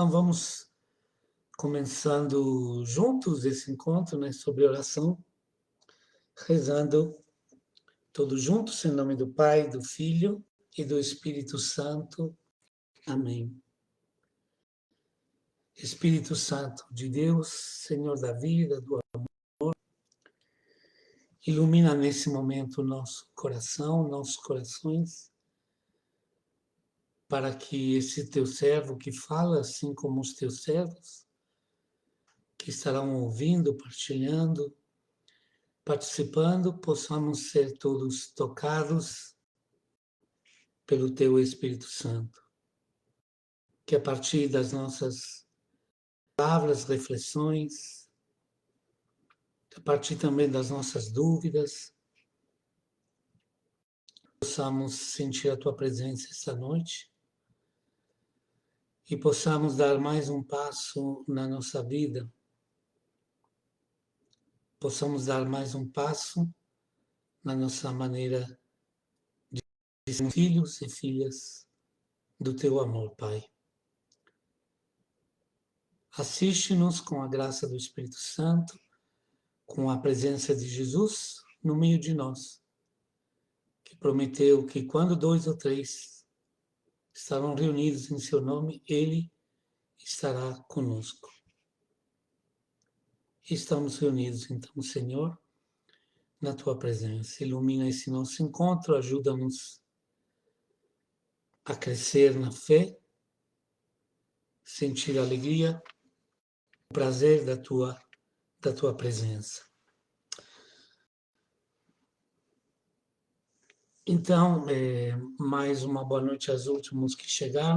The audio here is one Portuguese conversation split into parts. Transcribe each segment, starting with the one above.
Então vamos começando juntos esse encontro, né, sobre oração, rezando todos juntos em nome do Pai, do Filho e do Espírito Santo. Amém. Espírito Santo de Deus, Senhor da vida, do amor, ilumina nesse momento o nosso coração, nossos corações, para que esse teu servo que fala, assim como os teus servos, que estarão ouvindo, partilhando, participando, possamos ser todos tocados pelo teu Espírito Santo. Que a partir das nossas palavras, reflexões, a partir também das nossas dúvidas, possamos sentir a tua presença esta noite e possamos dar mais um passo na nossa vida, possamos dar mais um passo na nossa maneira de ser filhos e filhas do teu amor, Pai. Assiste-nos com a graça do Espírito Santo, com a presença de Jesus no meio de nós, que prometeu que quando 2 ou 3 estarão reunidos em seu nome, Ele estará conosco. Estamos reunidos, então, Senhor, na Tua presença. Ilumina esse nosso encontro, ajuda-nos a crescer na fé, sentir a alegria, o prazer da Tua presença. Então, mais uma boa noite aos últimos que chegaram.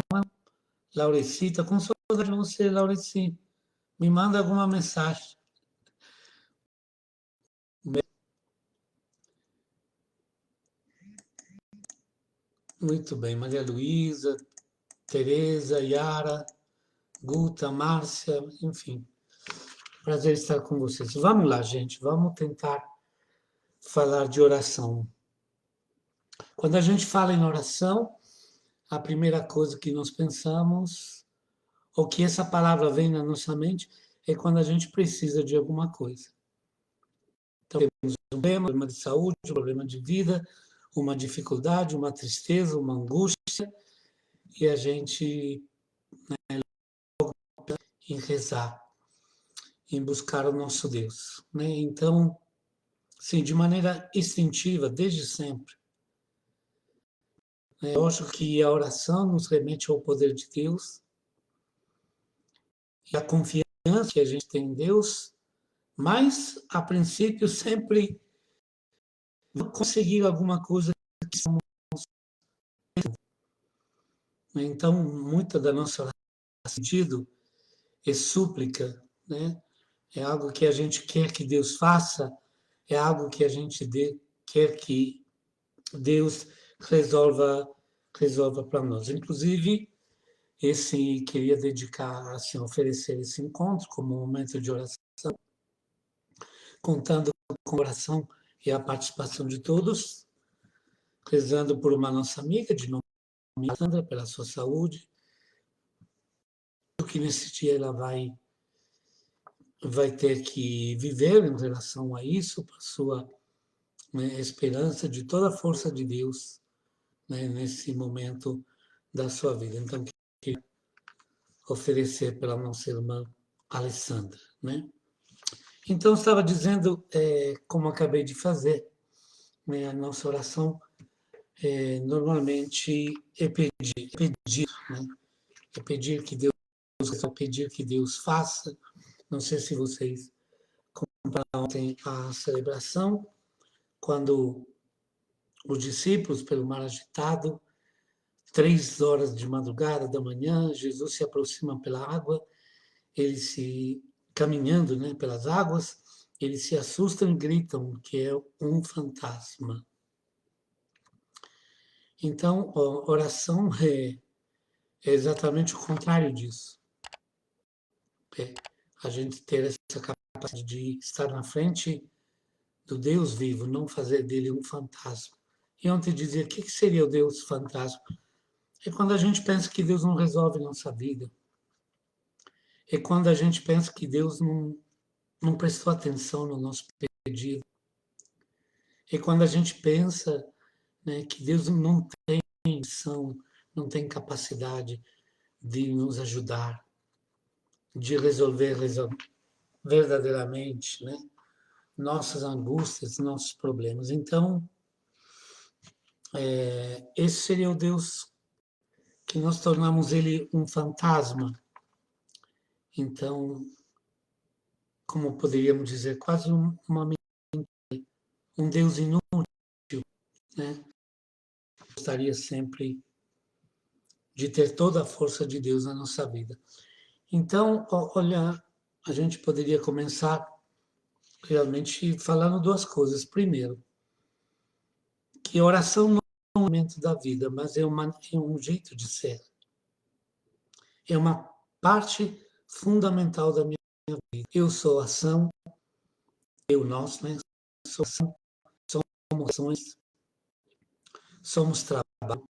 Laurecita, com saudade de você, Laureci. Me manda alguma mensagem. Muito bem, Maria Luísa, Tereza, Yara, Guta, Márcia, enfim. Prazer estar com vocês. Vamos lá, gente, vamos tentar falar de oração. Quando a gente fala em oração, a primeira coisa que nós pensamos, ou que essa palavra vem na nossa mente, é quando a gente precisa de alguma coisa. Então, temos um problema de saúde, um problema de vida, uma dificuldade, uma tristeza, uma angústia, e a gente, em rezar, em buscar o nosso Deus, né? Então, sim, de maneira instintiva, desde sempre. É lógico que a oração nos remete ao poder de Deus e a confiança que a gente tem em Deus, mas, a princípio, sempre conseguir alguma coisa que somos. Então, muita da nossa oração sentido é súplica, né? É algo que a gente quer que Deus faça, é algo que a gente quer que Deus resolva para nós. Inclusive, queria dedicar, assim, oferecer esse encontro como um momento de oração, contando com a oração e a participação de todos, rezando por uma nossa amiga de nome Sandra, pela sua saúde, que nesse dia ela vai ter que viver em relação a isso, para sua, né, esperança de toda a força de Deus, né, nesse momento da sua vida. Então, queria oferecer pela nossa irmã Alessandra, né? Então, estava dizendo, como acabei de fazer, né, a nossa oração normalmente é pedir, né? É pedir que Deus faça. Não sei se vocês compraram ontem a celebração, quando os discípulos, pelo mar agitado, 3 horas de madrugada da manhã, Jesus se aproxima pela água, caminhando, né, pelas águas, eles se assustam e gritam que é um fantasma. Então, a oração é exatamente o contrário disso. É a gente ter essa capacidade de estar na frente do Deus vivo, não fazer dele um fantasma. E ontem dizia, o que seria o Deus fantasma? É quando a gente pensa que Deus não resolve nossa vida. é quando a gente pensa que Deus não prestou atenção no nosso pedido. É quando a gente pensa, né, que Deus não tem missão, não tem capacidade de nos ajudar, de resolver verdadeiramente, né, nossas angústias, nossos problemas. Então, esse seria o Deus que nós tornamos ele um fantasma. Então, como poderíamos dizer, quase um Deus inútil, né? Gostaria sempre de ter toda a força de Deus na nossa vida. Então, olha, a gente poderia começar realmente falando duas coisas. Primeiro, que oração não é um momento da vida, mas é um jeito de ser. É uma parte fundamental da minha vida. Eu sou ação, nós, né? Sou ação, somos ações, somos trabalho,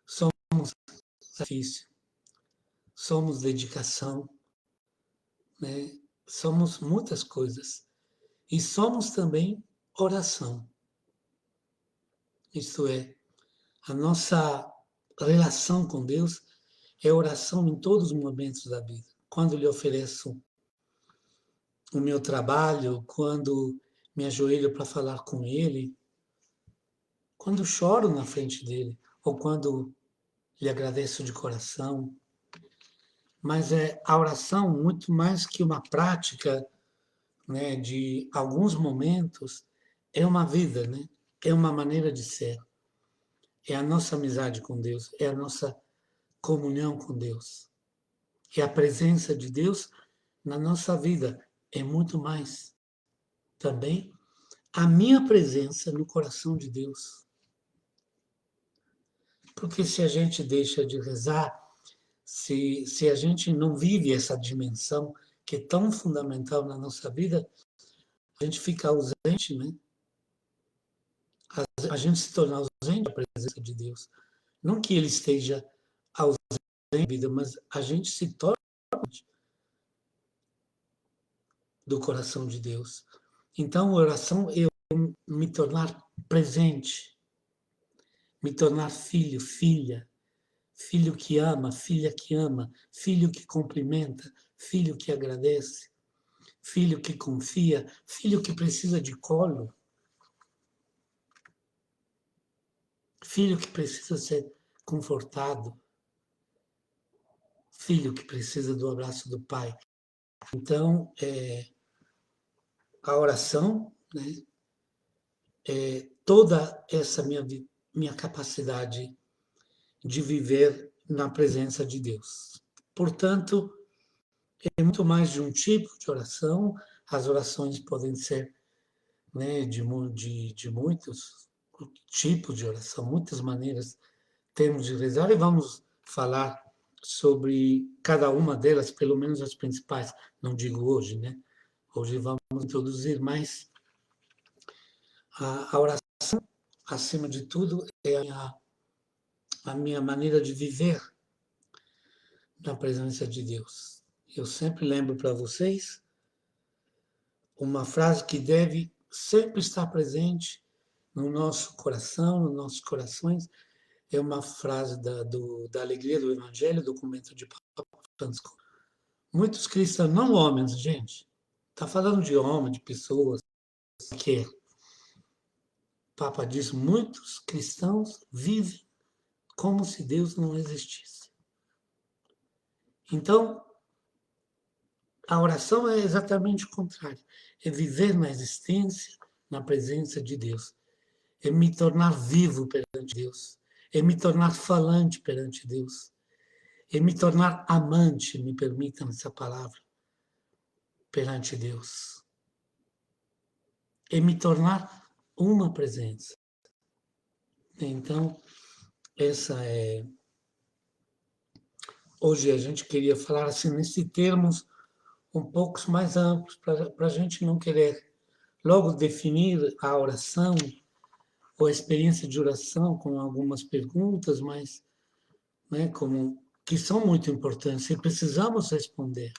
somos sacrifício, somos dedicação, né? Somos muitas coisas. E somos também oração. Isto é, a nossa relação com Deus é oração em todos os momentos da vida. Quando lhe ofereço o meu trabalho, quando me ajoelho para falar com Ele, quando choro na frente dele, ou quando lhe agradeço de coração. Mas a oração, muito mais que uma prática, né, de alguns momentos, é uma vida, né? É uma maneira de ser. É a nossa amizade com Deus, é a nossa comunhão com Deus. É a presença de Deus na nossa vida. É muito mais também a minha presença no coração de Deus. Porque se a gente deixa de rezar, se a gente não vive essa dimensão que é tão fundamental na nossa vida, a gente fica ausente, né? A gente se torna ausente da presença de Deus. Não que ele esteja ausente da vida, mas a gente se torna do coração de Deus. Então, a oração é eu me tornar presente, me tornar filho, filha, filho que ama, filha que ama, filho que cumprimenta, filho que agradece, filho que confia, filho que precisa de colo, filho que precisa ser confortado, filho que precisa do abraço do pai. Então, a oração, né, é toda essa minha capacidade de viver na presença de Deus. Portanto, é muito mais de um tipo de oração. As orações podem ser, né, de muitos tipos de oração, muitas maneiras temos de rezar, e vamos falar sobre cada uma delas, pelo menos as principais. Não digo hoje, né? Hoje vamos introduzir, mas a oração, acima de tudo, é a minha maneira de viver na presença de Deus. Eu sempre lembro para vocês uma frase que deve sempre estar presente no nosso coração, nos nossos corações. É uma frase da Alegria do Evangelho, documento de Papa Francisco. Muitos cristãos, não homens, gente, está falando de homens, de pessoas, que o Papa diz, muitos cristãos vivem como se Deus não existisse. Então, a oração é exatamente o contrário. É viver na existência, na presença de Deus. É me tornar vivo perante Deus. É me tornar falante perante Deus. É me tornar amante, me permitam essa palavra, perante Deus. É me tornar uma presença. Então, essa é... Hoje a gente queria falar assim, nesses termos um pouco mais amplos, para a gente não querer logo definir a oração ou a experiência de oração com algumas perguntas, mas, né, como que são muito importantes e precisamos responder.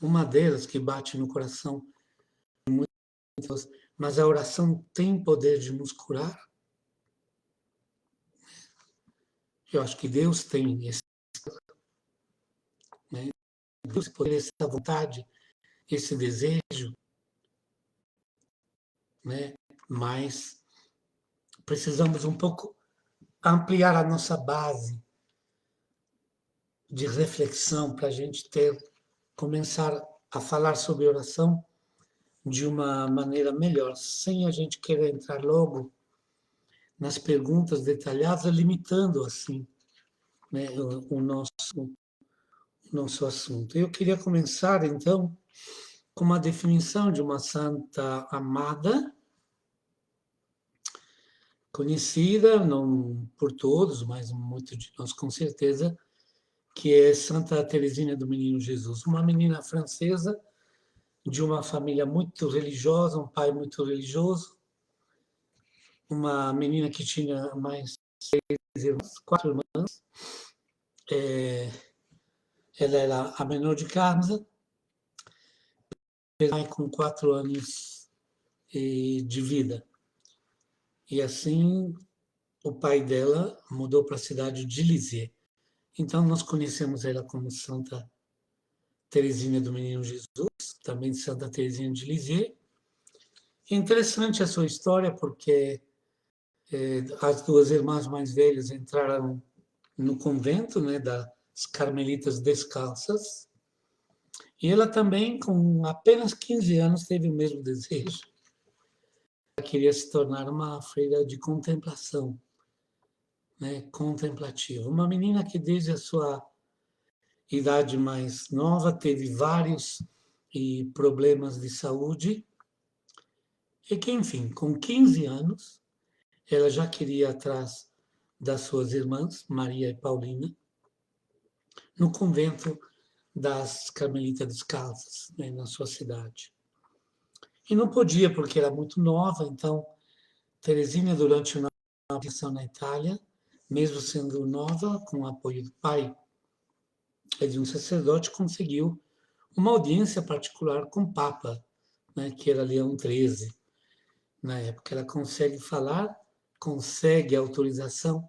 Uma delas que bate no coração, mas a oração tem poder de nos curar? Eu acho que Deus tem esse, né? Deus tem essa vontade, esse desejo, né? Mas precisamos um pouco ampliar a nossa base de reflexão para a gente começar a falar sobre oração de uma maneira melhor, sem a gente querer entrar logo nas perguntas detalhadas, limitando assim, né, o nosso assunto. Eu queria começar, então, com uma definição de uma santa amada, conhecida não por todos, mas muito de nós com certeza, que é Santa Teresinha do Menino Jesus, uma menina francesa de uma família muito religiosa, um pai muito religioso, uma menina que tinha mais 4 irmãs, ela era a menor de casa, com 4 anos de vida. E assim, o pai dela mudou para a cidade de Lisieux. Então, nós conhecemos ela como Santa Teresinha do Menino Jesus, também Santa Teresinha de Lisieux. É interessante a sua história, porque as 2 irmãs mais velhas entraram no convento, né, das Carmelitas Descalças, e ela também, com apenas 15 anos, teve o mesmo desejo. Ela queria se tornar uma freira de contemplação, né, contemplativa. Uma menina que, desde a sua idade mais nova, teve vários problemas de saúde, e que, enfim, com 15 anos, ela já queria ir atrás das suas irmãs, Maria e Paulina, no convento das Carmelitas Descalças, né, na sua cidade. E não podia, porque era muito nova, então Teresinha, durante uma missão na Itália, mesmo sendo nova, com o apoio do pai e de um sacerdote, conseguiu uma audiência particular com o Papa, né, que era Leão XIII. Na época, ela consegue falar, consegue autorização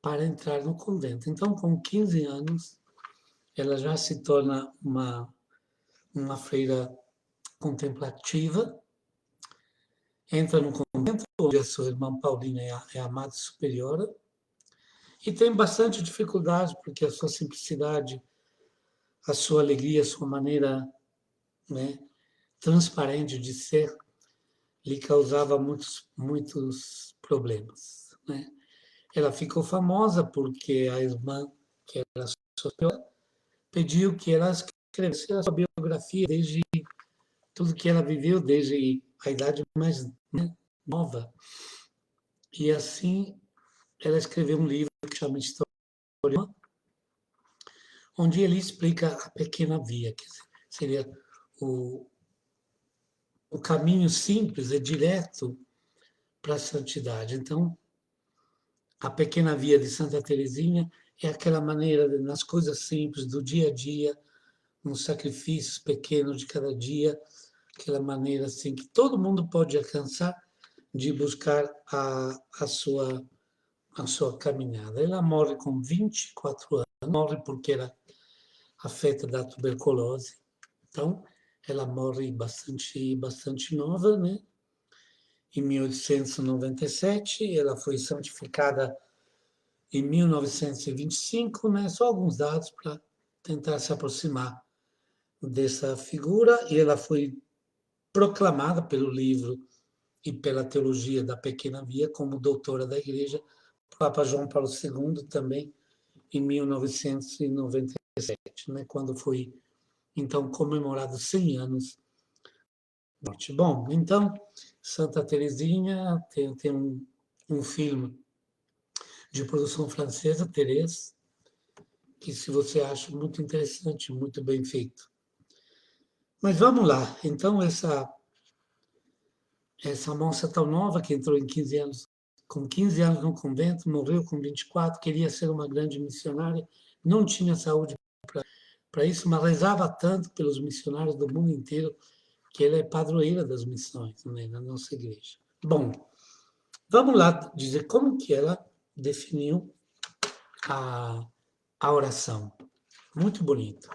para entrar no convento. Então, com 15 anos, ela já se torna uma freira contemplativa, entra no convento, onde a sua irmã Paulina é a madre superiora, e tem bastante dificuldade, porque a sua simplicidade, a sua alegria, a sua maneira, né, transparente de ser, lhe causava muitos problemas, né? Ela ficou famosa porque a irmã, que era superiora, pediu que ela escrevesse a sua biografia, desde tudo que ela viveu, desde a idade mais, né, nova. E assim ela escreveu um livro que chama História, onde ele explica a pequena via, que seria o caminho simples e direto para a santidade. Então, a pequena via de Santa Teresinha é aquela maneira, nas coisas simples do dia a dia, nos sacrifícios pequenos de cada dia, aquela maneira assim que todo mundo pode alcançar de buscar a sua caminhada. Ela morre com 24 anos, morre porque era afeta da tuberculose. Então, ela morre bastante nova, né? Em 1897, ela foi santificada em 1925, né? Só alguns dados para tentar se aproximar dessa figura, e ela foi proclamada pelo livro e pela teologia da Pequena Via como doutora da Igreja, Papa João Paulo II também, em 1997, né? Quando foi, então, comemorado 100 anos de morte. Bom, então, Santa Teresinha tem um filme de produção francesa, Thérèse, que se você acha muito interessante, muito bem feito. Mas vamos lá, então essa moça tão nova, que entrou em 15 anos com 15 anos no convento, morreu com 24, queria ser uma grande missionária, não tinha saúde para isso, mas rezava tanto pelos missionários do mundo inteiro que ela é padroeira das missões, né, na nossa igreja. Bom, vamos lá dizer como que ela definiu a oração. Muito bonito.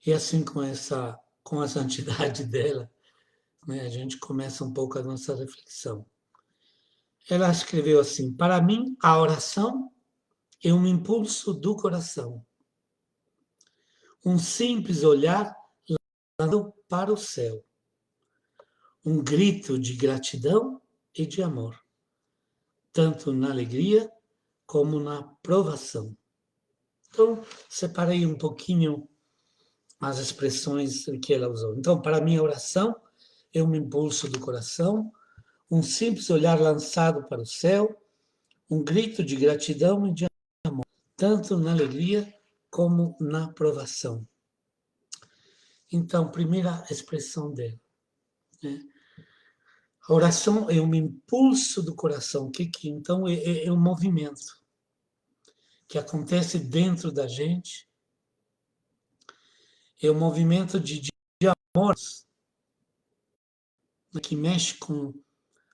E assim com a santidade dela, né, a gente começa um pouco a nossa reflexão. Ela escreveu assim: para mim, a oração é um impulso do coração, um simples olhar para o céu, um grito de gratidão e de amor, tanto na alegria como na provação. Então, separei um pouquinho as expressões que ela usou. Então, para mim, a oração é um impulso do coração, um simples olhar lançado para o céu, um grito de gratidão e de amor, tanto na alegria como na provação. Então, primeira expressão dela, né? A oração é um impulso do coração, então é um movimento que acontece dentro da gente, é um movimento de amor que mexe com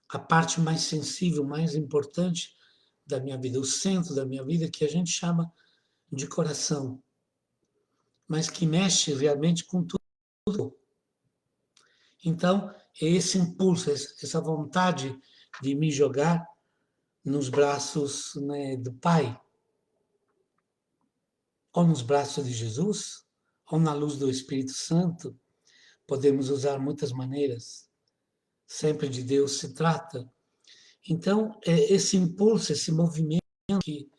a parte mais sensível, mais importante da minha vida, o centro da minha vida, que a gente chama de coração, mas que mexe realmente com tudo. Então, é esse impulso, essa vontade de me jogar nos braços, né, do Pai, ou nos braços de Jesus, ou na luz do Espírito Santo. Podemos usar muitas maneiras, sempre de Deus se trata. Então, é esse impulso, esse movimento que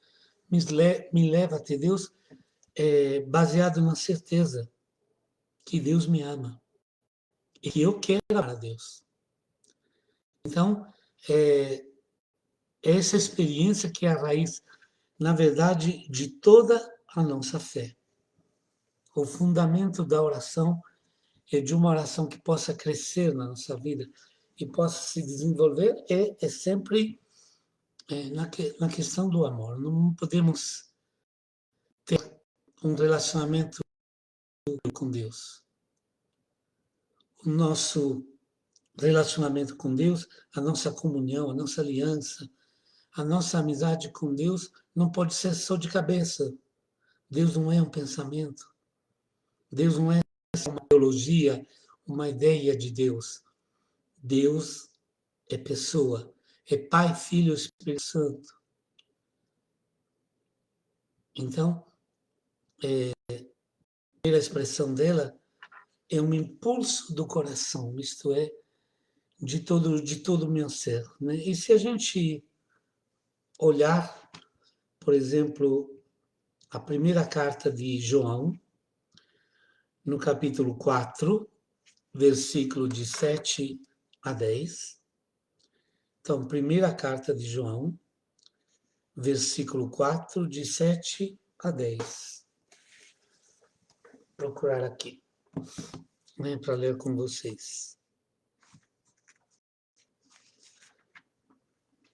me leva até Deus, é baseado na certeza que Deus me ama e que eu quero amar a Deus. Então, é essa experiência que é a raiz, na verdade, de toda a nossa fé. O fundamento da oração é de uma oração que possa crescer na nossa vida e possa se desenvolver, é sempre na questão do amor. Não podemos ter um relacionamento com Deus. O nosso relacionamento com Deus, a nossa comunhão, a nossa aliança, a nossa amizade com Deus não pode ser só de cabeça. Deus não é um pensamento. Deus não é uma teologia, uma ideia de Deus. Deus é pessoa, é Pai, Filho e Espírito Santo. Então, a primeira expressão dela é um impulso do coração, isto é, de todo o meu ser. Né? E se a gente olhar, por exemplo, a primeira carta de João, no capítulo 4, versículo de 7 a 10. Então, primeira carta de João, versículo 4, de 7 a 10. Vou procurar aqui, né, para ler com vocês.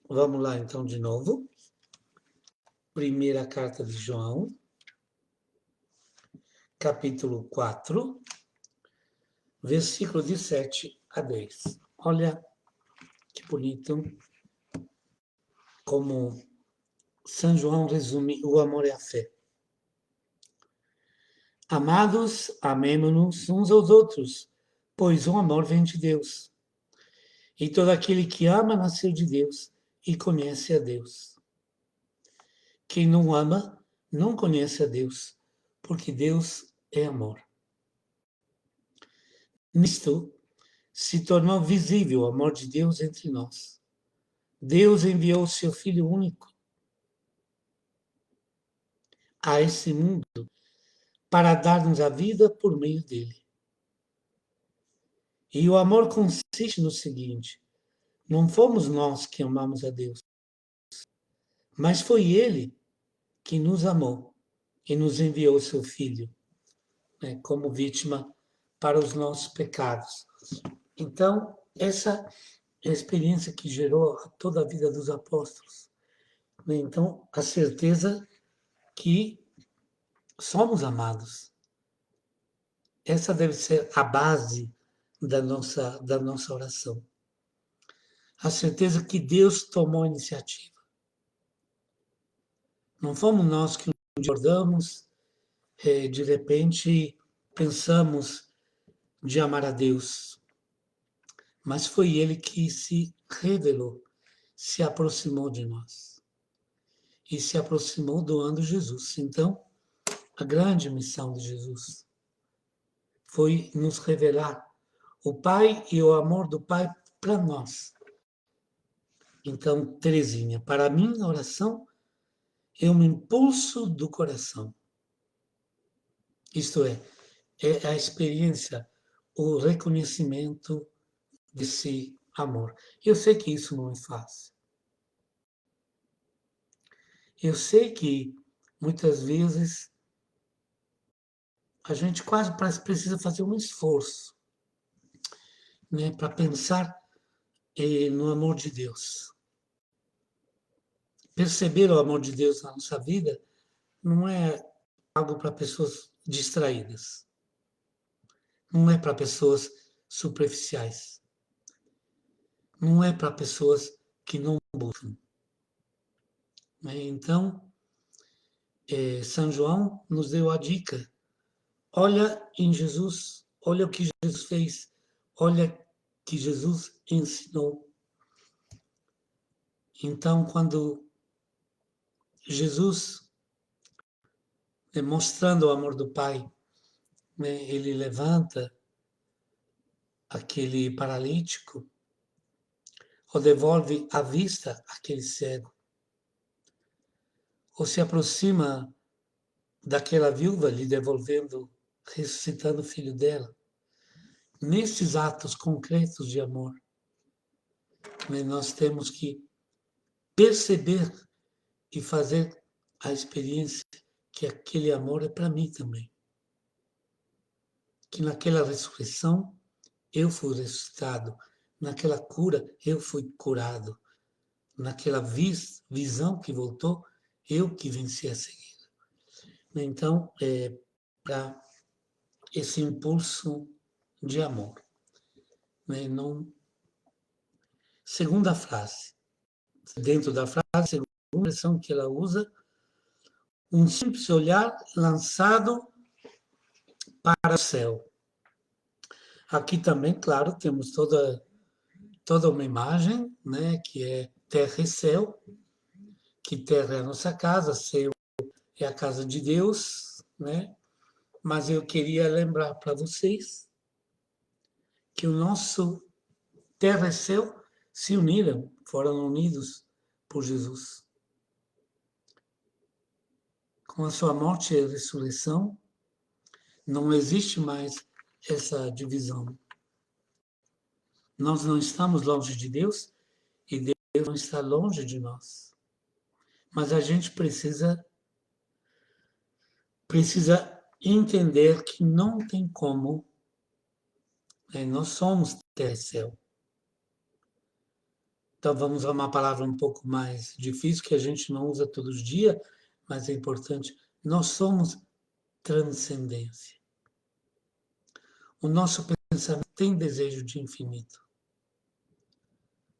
Vamos lá, então, de novo. Primeira carta de João, capítulo 4, versículo de 7 a 10. Olha que bonito como São João resume o amor e a fé. Amados, amemo-nos uns aos outros, pois o amor vem de Deus. E todo aquele que ama nasceu de Deus e conhece a Deus. Quem não ama não conhece a Deus, porque Deus é amor. Nisto se tornou visível o amor de Deus entre nós. Deus enviou o seu Filho único a esse mundo para dar-nos a vida por meio dele. E o amor consiste no seguinte: não fomos nós que amamos a Deus, mas foi ele que nos amou e nos enviou o seu Filho, né, como vítima para os nossos pecados. Então, essa é a experiência que gerou toda a vida dos apóstolos. Né? Então, a certeza que somos amados. Essa deve ser a base da nossa oração. A certeza que Deus tomou a iniciativa. Não fomos nós que acordamos, de repente pensamos de amar a Deus, mas foi Ele que se revelou, se aproximou de nós e se aproximou doando Jesus. Então, a grande missão de Jesus foi nos revelar o Pai e o amor do Pai para nós. Então, Teresinha, para mim a oração é um impulso do coração. Isto é a experiência, o reconhecimento desse amor. Eu sei que isso não é fácil. Eu sei que muitas vezes a gente quase precisa fazer um esforço, né, para pensar no amor de Deus. Perceber o amor de Deus na nossa vida não é algo para pessoas distraídas. Não é para pessoas superficiais. Não é para pessoas que não buscam. Então, São João nos deu a dica. Olha em Jesus, olha o que Jesus fez, olha que Jesus ensinou. Então, quando Jesus, mostrando o amor do Pai, ele levanta aquele paralítico, ou devolve a vista àquele cego, ou se aproxima daquela viúva, lhe devolvendo, ressuscitando o filho dela. Nesses atos concretos de amor, nós temos que perceber e fazer a experiência que aquele amor é para mim também. Que naquela ressurreição eu fui ressuscitado, naquela cura eu fui curado, naquela visão que voltou, eu que venci a cegueira. Então, para esse impulso de amor. Não... Segunda frase. Dentro da frase, segunda expressão que ela usa, um simples olhar lançado para o céu. Aqui também, claro, temos toda uma imagem, né, que é terra e céu, que terra é a nossa casa, céu é a casa de Deus, né? Mas eu queria lembrar para vocês que o nosso terra e céu se uniram, foram unidos por Jesus. Com a sua morte e ressurreição, não existe mais essa divisão. Nós não estamos longe de Deus e Deus não está longe de nós. Mas a gente precisa entender que não tem como, nós somos terra e céu. Então vamos a uma palavra um pouco mais difícil, que a gente não usa todos os dias, mas é importante. Nós somos transcendência. O nosso pensamento tem desejo de infinito.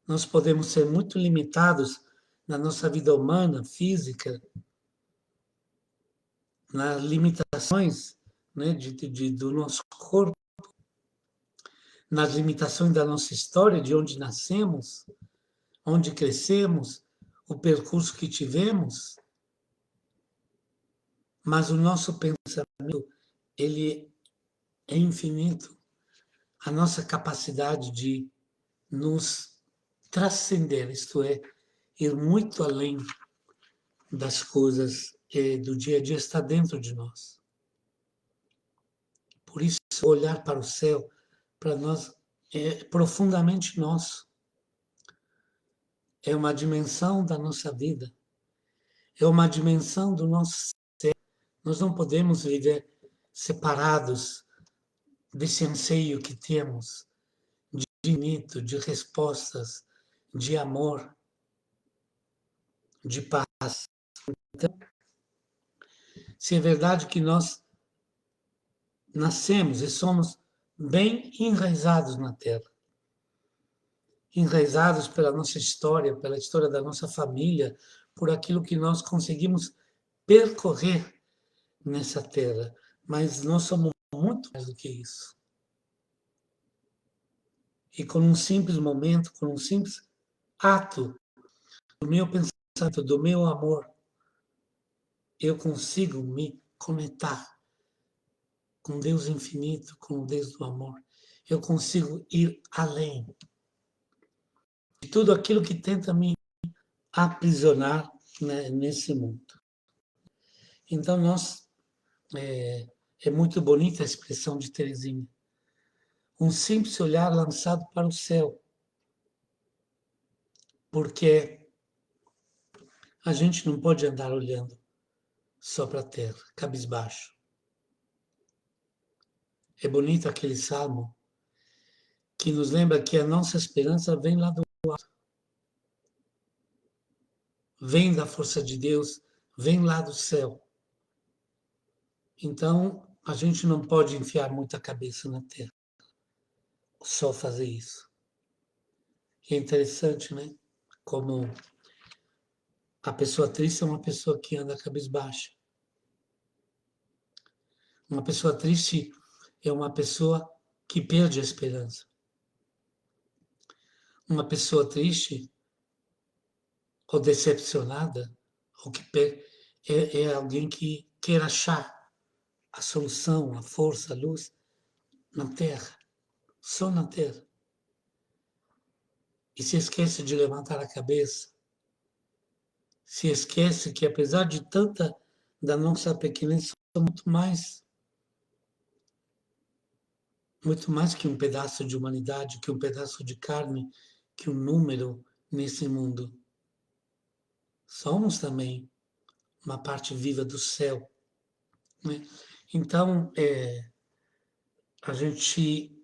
Nós podemos ser muito limitados na nossa vida humana, física, nas limitações, né, do nosso corpo, nas limitações da nossa história, de onde nascemos, onde crescemos, o percurso que tivemos. Mas o nosso pensamento, ele é infinito. A nossa capacidade de nos transcender, isto é, ir muito além das coisas do dia a dia, está dentro de nós. Por isso, olhar para o céu, para nós, é profundamente nosso. É uma dimensão da nossa vida. É uma dimensão do nosso ser. Nós não podemos viver separados desse anseio que temos de de mito, de respostas, de amor, de paz. Então, se é verdade que nós nascemos e somos bem enraizados na Terra, enraizados pela nossa história, pela história da nossa família, por aquilo que nós conseguimos percorrer nessa Terra. Mas nós somos muito mais do que isso. E com um simples momento, com um simples ato do meu pensamento, do meu amor, eu consigo me conectar com Deus infinito, com o Deus do amor. Eu consigo ir além de tudo aquilo que tenta me aprisionar, né, nesse mundo. Então, é muito bonita a expressão de Teresinha. Um simples olhar lançado para o céu. Porque a gente não pode andar olhando só para a terra, cabisbaixo. É bonito aquele salmo que nos lembra que a nossa esperança vem lá do alto. Vem da força de Deus, vem lá do céu. Então, a gente não pode enfiar muita cabeça na terra. Só fazer isso. E é interessante, né? Como a pessoa triste é uma pessoa que anda cabisbaixa. Uma pessoa triste é uma pessoa que perde a esperança. Uma pessoa triste ou decepcionada, ou que é alguém que quer achar a solução, a força, a luz na Terra, só na Terra. E se esquece de levantar a cabeça, se esquece que apesar de tanta da nossa pequenez, somos muito mais que um pedaço de humanidade, que um pedaço de carne, que um número nesse mundo. Somos também uma parte viva do céu, né? Então, a gente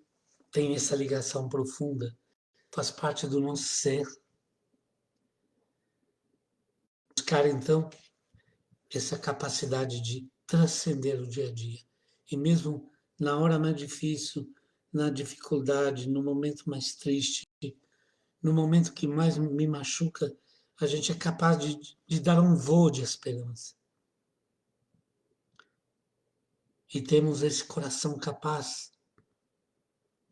tem essa ligação profunda, faz parte do nosso ser. Buscar, então, essa capacidade de transcender o dia a dia. E mesmo na hora mais difícil, na dificuldade, no momento mais triste, no momento que mais me machuca, a gente é capaz de dar um voo de esperança. E temos esse coração capaz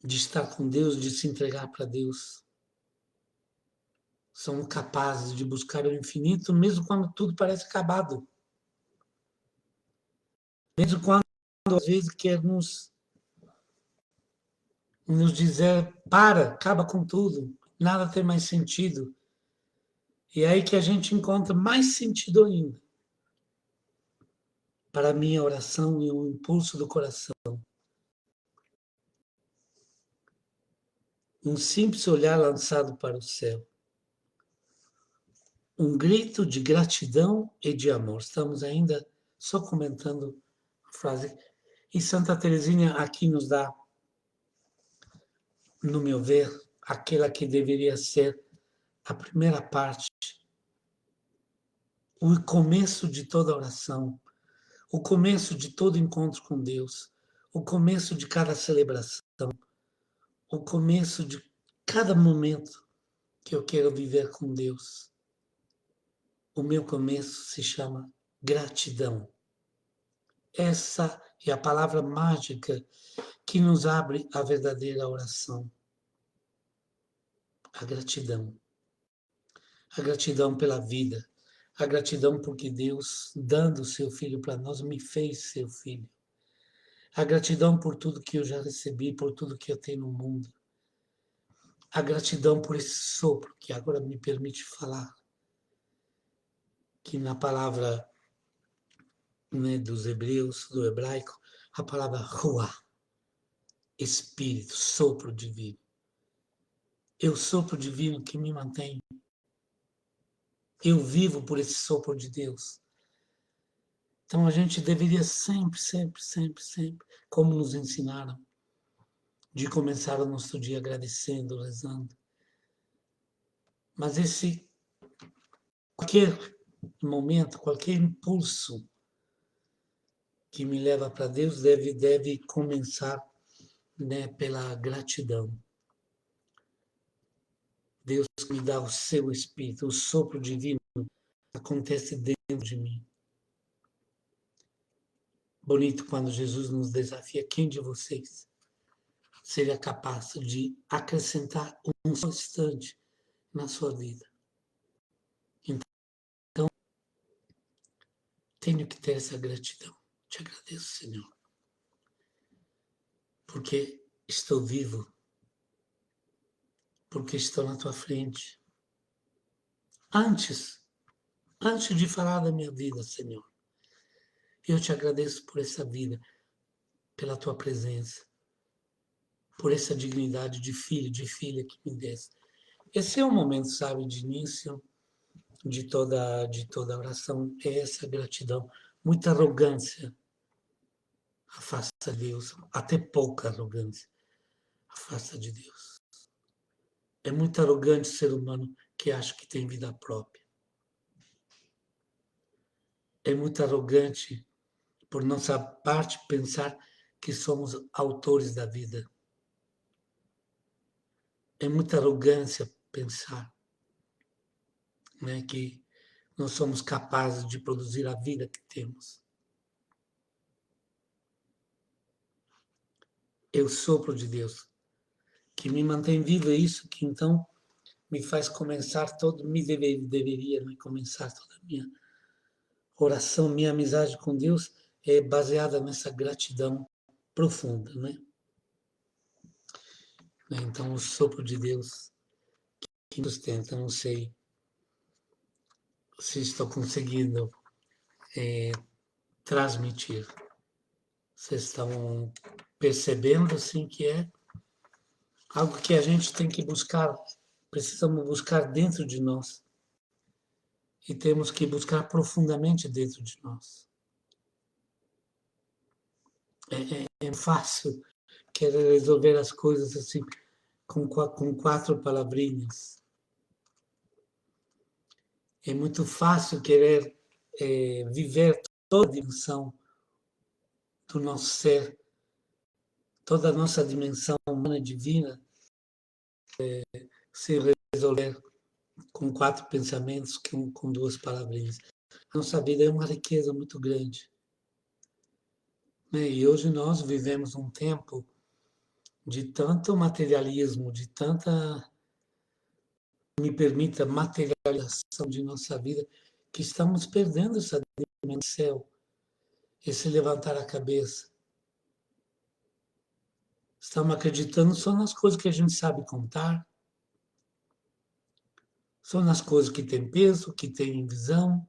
de estar com Deus, de se entregar para Deus. Somos capazes de buscar o infinito, mesmo quando tudo parece acabado. Mesmo quando, às vezes, quer nos dizer, acaba com tudo, nada tem mais sentido. E é aí que a gente encontra mais sentido ainda para a minha oração e o impulso do coração. Um simples olhar lançado para o céu. Um grito de gratidão e de amor. Estamos ainda só comentando a frase. E Santa Teresinha aqui nos dá, no meu ver, aquela que deveria ser a primeira parte, o começo de toda oração, o começo de todo encontro com Deus, o começo de cada celebração, o começo de cada momento que eu quero viver com Deus. O meu começo se chama gratidão. Essa é a palavra mágica que nos abre a verdadeira oração. A gratidão. A gratidão pela vida. A gratidão porque Deus, dando o seu filho para nós, me fez seu filho. A gratidão por tudo que eu já recebi, por tudo que eu tenho no mundo. A gratidão por esse sopro que agora me permite falar. Que na palavra, né, dos hebreus, do hebraico, a palavra ruah, espírito, sopro divino. É o sopro divino que me mantém. Eu vivo por esse sopro de Deus. Então a gente deveria sempre, como nos ensinaram, de começar o nosso dia agradecendo, rezando. Mas qualquer momento, qualquer impulso que me leva para Deus deve começar, né, pela gratidão. Deus me dá o seu Espírito, o sopro divino acontece dentro de mim. Bonito quando Jesus nos desafia: quem de vocês seria capaz de acrescentar um só instante na sua vida? Então, tenho que ter essa gratidão. Te agradeço, Senhor, porque estou vivo, porque estou na tua frente. Antes de falar da minha vida, Senhor, eu te agradeço por essa vida, pela tua presença, por essa dignidade de filho, de filha que me desse. Esse é o momento, sabe, de início de toda oração, é essa gratidão. Muita arrogância afasta Deus, até pouca arrogância afasta de Deus. É muito arrogante o ser humano que acha que tem vida própria. É muito arrogante, por nossa parte, pensar que somos autores da vida. É muita arrogância pensar, né, que nós somos capazes de produzir a vida que temos. É o sopro de Deus que me mantém vivo, é isso que então me faz começar deveria, né, começar toda a minha oração, minha amizade com Deus é baseada nessa gratidão profunda, né? Então o sopro de Deus que nos sustenta, não sei se estou conseguindo transmitir. Vocês estão percebendo assim que é algo que a gente tem que buscar, precisamos buscar dentro de nós e temos que buscar profundamente dentro de nós. É fácil querer resolver as coisas assim com quatro palavrinhas. É muito fácil querer viver toda a dimensão do nosso ser, toda a nossa dimensão humana divina, se resolver com quatro pensamentos, com duas palavrinhas. A nossa vida é uma riqueza muito grande. Né? E hoje nós vivemos um tempo de tanto materialismo, de tanta, me permita, materialização de nossa vida, que estamos perdendo essa dimensão do céu, esse levantar a cabeça. Estamos acreditando só nas coisas que a gente sabe contar, só nas coisas que têm peso, que têm visão.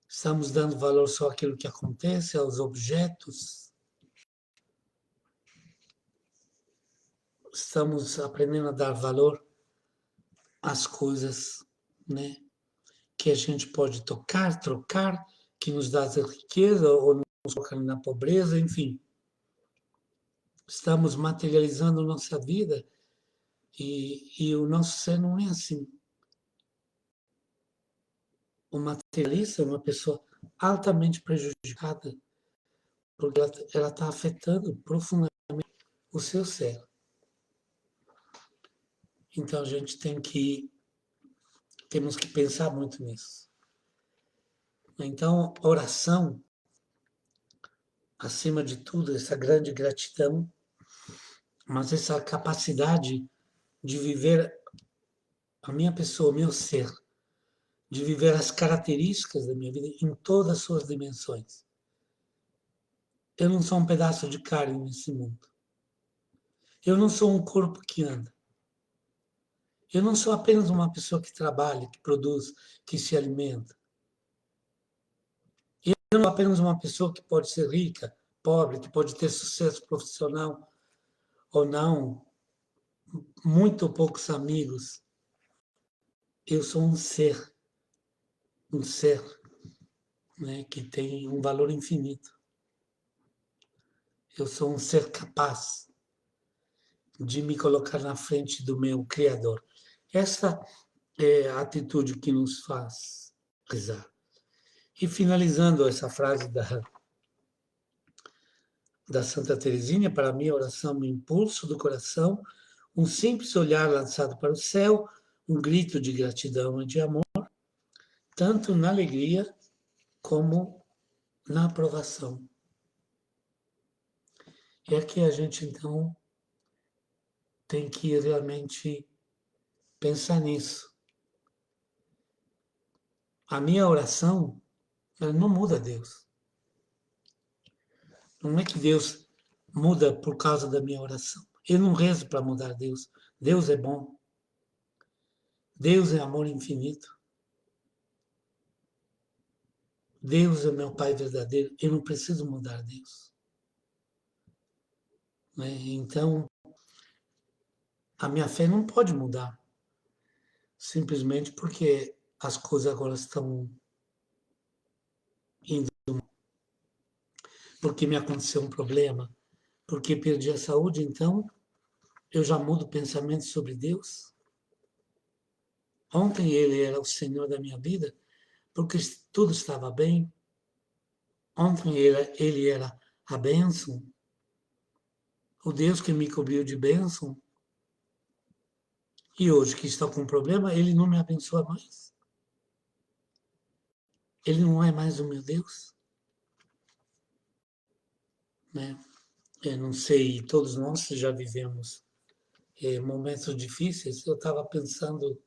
Estamos dando valor só àquilo que acontece, aos objetos. Estamos aprendendo a dar valor às coisas, né, que a gente pode tocar, trocar, que nos dá riqueza ou nos coloca na pobreza, enfim. Estamos materializando nossa vida e o nosso ser não é assim. O materialista é uma pessoa altamente prejudicada, porque ela está afetando profundamente o seu ser. Então a gente temos que pensar muito nisso. Então, oração, acima de tudo, essa grande gratidão, mas essa capacidade de viver a minha pessoa, o meu ser, de viver as características da minha vida em todas as suas dimensões. Eu não sou um pedaço de carne nesse mundo. Eu não sou um corpo que anda. Eu não sou apenas uma pessoa que trabalha, que produz, que se alimenta. Eu não sou apenas uma pessoa que pode ser rica, pobre, que pode ter sucesso profissional ou não, muito ou poucos amigos. Eu sou um ser, né, que tem um valor infinito. Eu sou um ser capaz de me colocar na frente do meu Criador. Essa é a atitude que nos faz rezar. E finalizando essa frase da Santa Teresinha, para mim a oração é um impulso do coração, um simples olhar lançado para o céu, um grito de gratidão e de amor, tanto na alegria como na aprovação. É que a gente, então, tem que realmente pensar nisso. A minha oração, ela não muda Deus. Não é que Deus muda por causa da minha oração. Eu não rezo para mudar Deus. Deus é bom. Deus é amor infinito. Deus é meu Pai verdadeiro. Eu não preciso mudar Deus. Né? Então, a minha fé não pode mudar. Simplesmente porque as coisas agora estão indo. Porque me aconteceu um problema. Porque perdi a saúde, então eu já mudo o pensamento sobre Deus. Ontem Ele era o Senhor da minha vida, porque tudo estava bem. Ontem ele era a bênção, o Deus que me cobriu de bênção. E hoje que estou com um problema, ele não me abençoa mais. Ele não é mais o meu Deus. Né? Eu não sei, todos nós já vivemos momentos difíceis. Eu estava pensando,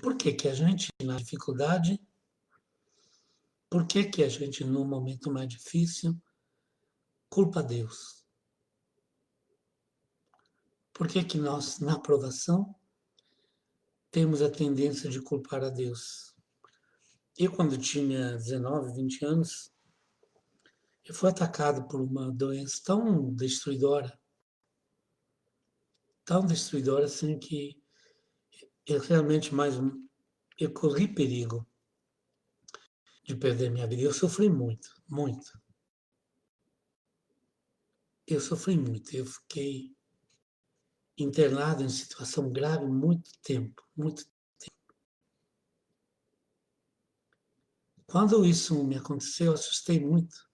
por que que a gente, na dificuldade, por que que a gente, no momento mais difícil, culpa Deus? Por que que nós, na aprovação, temos a tendência de culpar a Deus? Eu, quando tinha 19, 20 anos, eu fui atacado por uma doença tão destruidora assim que eu realmente eu corri perigo de perder minha vida. Eu sofri muito, muito. Eu sofri muito. Eu fiquei internado em situação grave muito tempo, muito. Quando isso me aconteceu, eu assustei muito.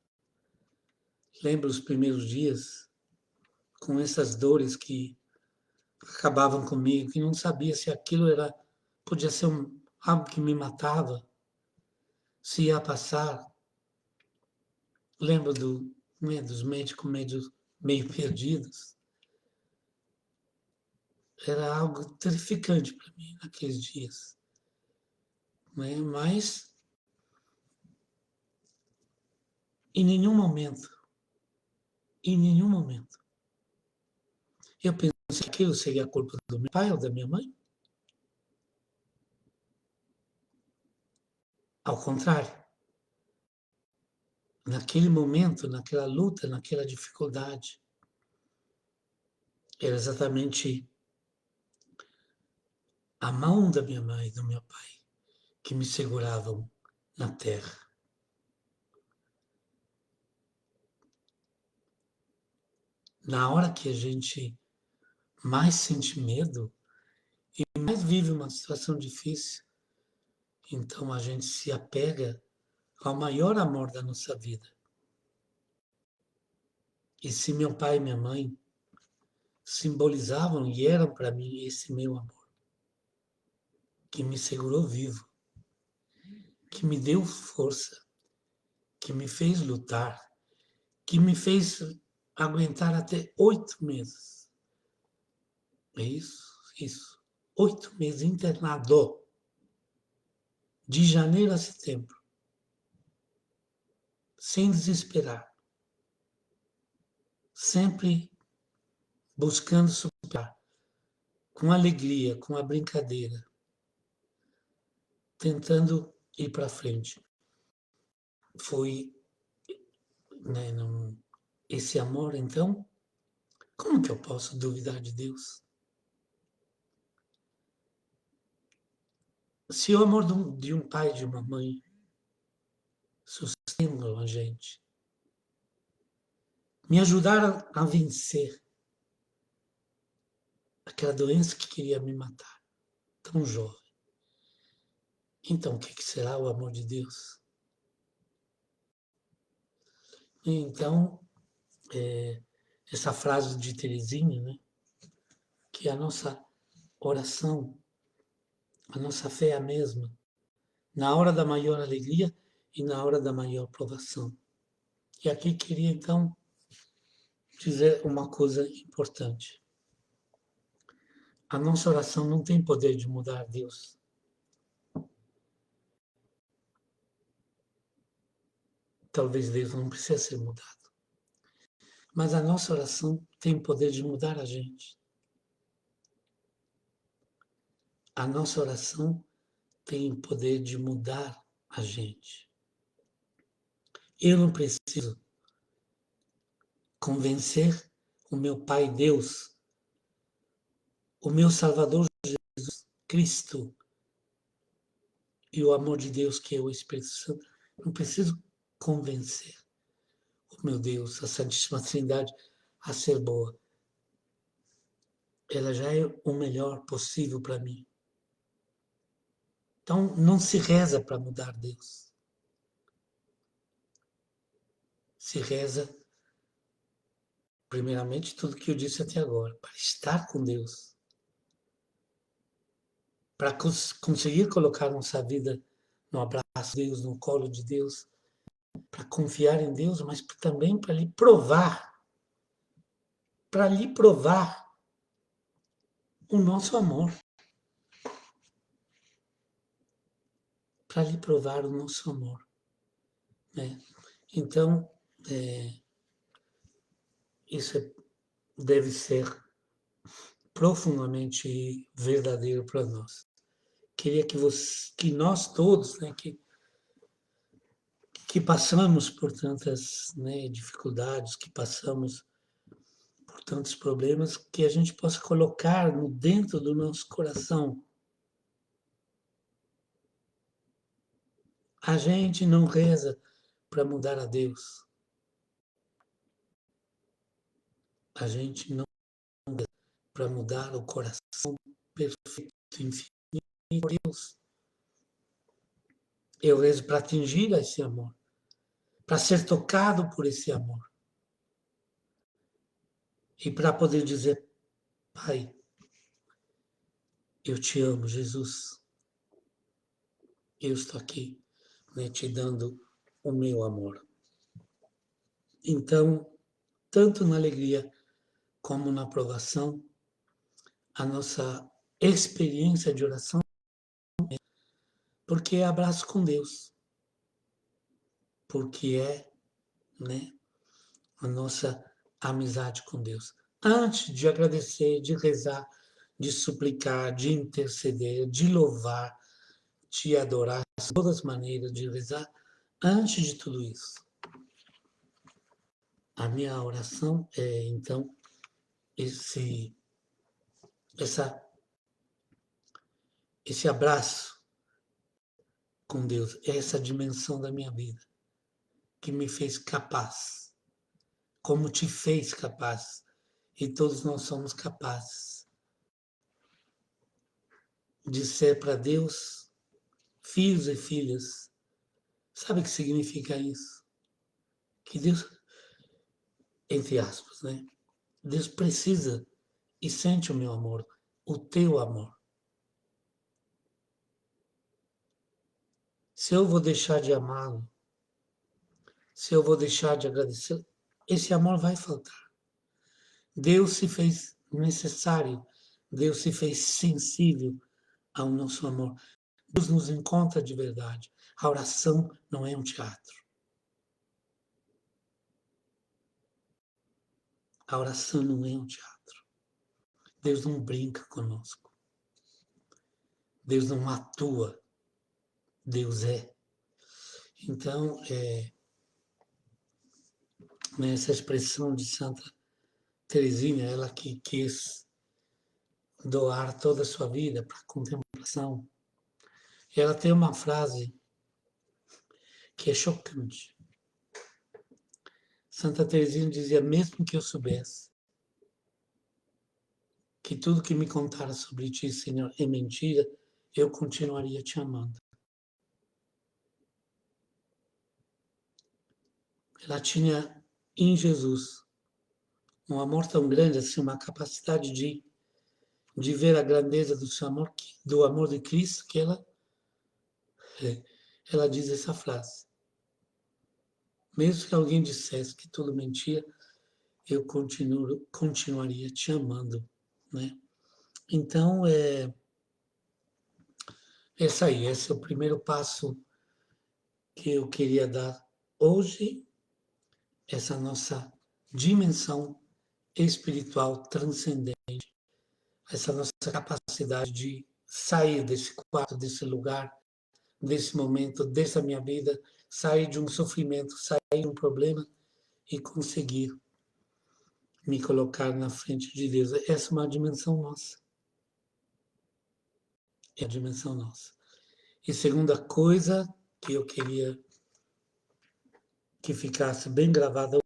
Lembro os primeiros dias com essas dores que acabavam comigo, que não sabia se aquilo podia ser algo que me matava, se ia passar. Lembro dos médicos meio perdidos. Era algo terrificante para mim naqueles dias. Né? Mas, em nenhum momento, eu pensei que aquilo seria a culpa do meu pai ou da minha mãe. Ao contrário, naquele momento, naquela luta, naquela dificuldade, era exatamente a mão da minha mãe e do meu pai que me seguravam na terra. Na hora que a gente mais sente medo e mais vive uma situação difícil, então a gente se apega ao maior amor da nossa vida. E se meu pai e minha mãe simbolizavam e eram para mim esse meu amor, que me segurou vivo, que me deu força, que me fez lutar, que me fez aguentar até 8 meses. É isso, isso. 8 meses internado, de janeiro a setembro, sem desesperar, sempre buscando superar, com alegria, com a brincadeira, tentando ir para frente. Foi, né, esse amor, então, como que eu posso duvidar de Deus? Se o amor de um pai e de uma mãe sustentam a gente, me ajudaram a vencer aquela doença que queria me matar, tão jovem. Então, o que será o amor de Deus? Então, essa frase de Teresinha, né? Que a nossa oração, a nossa fé é a mesma, na hora da maior alegria e na hora da maior provação. E aqui queria, então, dizer uma coisa importante. A nossa oração não tem poder de mudar Deus. Talvez Deus não precise ser mudado. Mas a nossa oração tem poder de mudar a gente. A nossa oração tem poder de mudar a gente. Eu não preciso convencer o meu Pai Deus, o meu Salvador Jesus Cristo e o amor de Deus que é o Espírito Santo. Não preciso convencer o meu Deus, a Santíssima Trindade, a ser boa. Ela já é o melhor possível para mim. Então, não se reza para mudar Deus. Se reza, primeiramente, tudo que eu disse até agora, para estar com Deus. Para conseguir colocar nossa vida no abraço de Deus, no colo de Deus, para confiar em Deus, mas também para lhe provar o nosso amor. Para lhe provar o nosso amor. Né? Então, isso deve ser profundamente verdadeiro para nós. Queria que nós todos, né, que passamos por tantas, né, dificuldades, que passamos por tantos problemas, que a gente possa colocar dentro do nosso coração. A gente não reza para mudar a Deus. A gente não reza para mudar o coração perfeito, infinito de Deus. Eu rezo para atingir esse amor, para ser tocado por esse amor. E para poder dizer, Pai, eu te amo, Jesus. Eu estou aqui, né, te dando o meu amor. Então, tanto na alegria como na provação, a nossa experiência de oração, porque é abraço com Deus, porque é, né, a nossa amizade com Deus. Antes de agradecer, de rezar, de suplicar, de interceder, de louvar, de adorar, todas as maneiras de rezar, antes de tudo isso, a minha oração é, então, esse abraço com Deus, essa dimensão da minha vida que me fez capaz, como te fez capaz, e todos nós somos capazes de ser para Deus filhos e filhas. Sabe o que significa isso? Que Deus, entre aspas, né? Deus precisa e sente o meu amor, o teu amor. Se eu vou deixar de amá-lo, se eu vou deixar de agradecer, esse amor vai faltar. Deus se fez necessário, Deus se fez sensível ao nosso amor. Deus nos encontra de verdade. A oração não é um teatro. A oração não é um teatro. Deus não brinca conosco. Deus não atua. Deus é. Então, nessa expressão de Santa Teresinha, ela que quis doar toda a sua vida para a contemplação, ela tem uma frase que é chocante. Santa Teresinha dizia, mesmo que eu soubesse que tudo que me contara sobre ti, Senhor, é mentira, eu continuaria te amando. Ela tinha em Jesus um amor tão grande, assim, uma capacidade de ver a grandeza do seu amor, do amor de Cristo, que ela diz essa frase. Mesmo que alguém dissesse que tudo mentia, eu continuaria te amando, né? Então, esse é o primeiro passo que eu queria dar hoje, essa nossa dimensão espiritual transcendente, essa nossa capacidade de sair desse quarto, desse lugar, desse momento, dessa minha vida, sair de um sofrimento, sair de um problema e conseguir me colocar na frente de Deus. Essa é uma dimensão nossa. É a dimensão nossa. E segunda coisa que eu queria que ficasse bem gravada,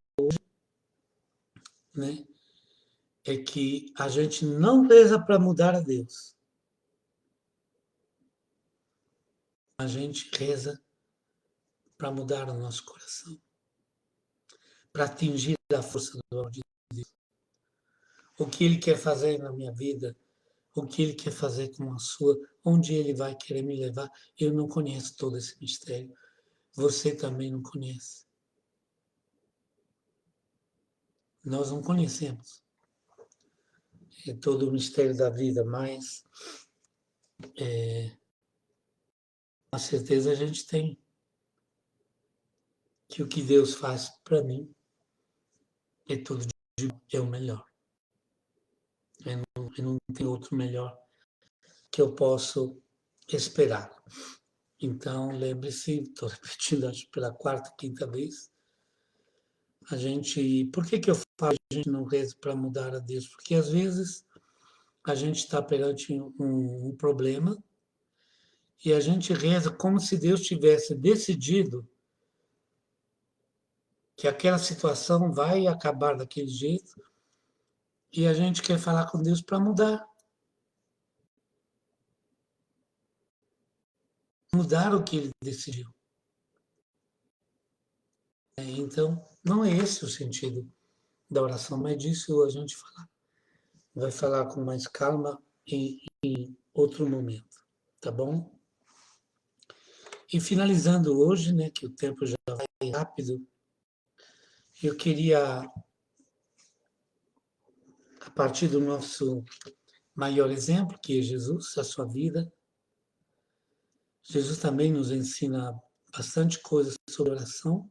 né, é que a gente não reza para mudar a Deus. A gente reza para mudar o nosso coração, para atingir a força do amor de Deus. O que Ele quer fazer na minha vida, o que Ele quer fazer com a sua, onde Ele vai querer me levar, eu não conheço todo esse mistério. Você também não conhece. Nós não conhecemos todo o mistério da vida, mas a certeza a gente tem que o que Deus faz para mim é tudo é o melhor. Eu não tem outro melhor que eu possa esperar. Então, lembre-se, estou repetindo acho pela quarta, quinta vez, por que eu falo que a gente não reza para mudar a Deus? Porque às vezes a gente está perante um problema e a gente reza como se Deus tivesse decidido que aquela situação vai acabar daquele jeito e a gente quer falar com Deus para mudar o que Ele decidiu. Então, não é esse o sentido da oração, mas disso a gente vai falar com mais calma em outro momento, tá bom? E finalizando hoje, né, que o tempo já vai rápido, eu queria, a partir do nosso maior exemplo, que é Jesus, a sua vida, Jesus também nos ensina bastante coisas sobre oração,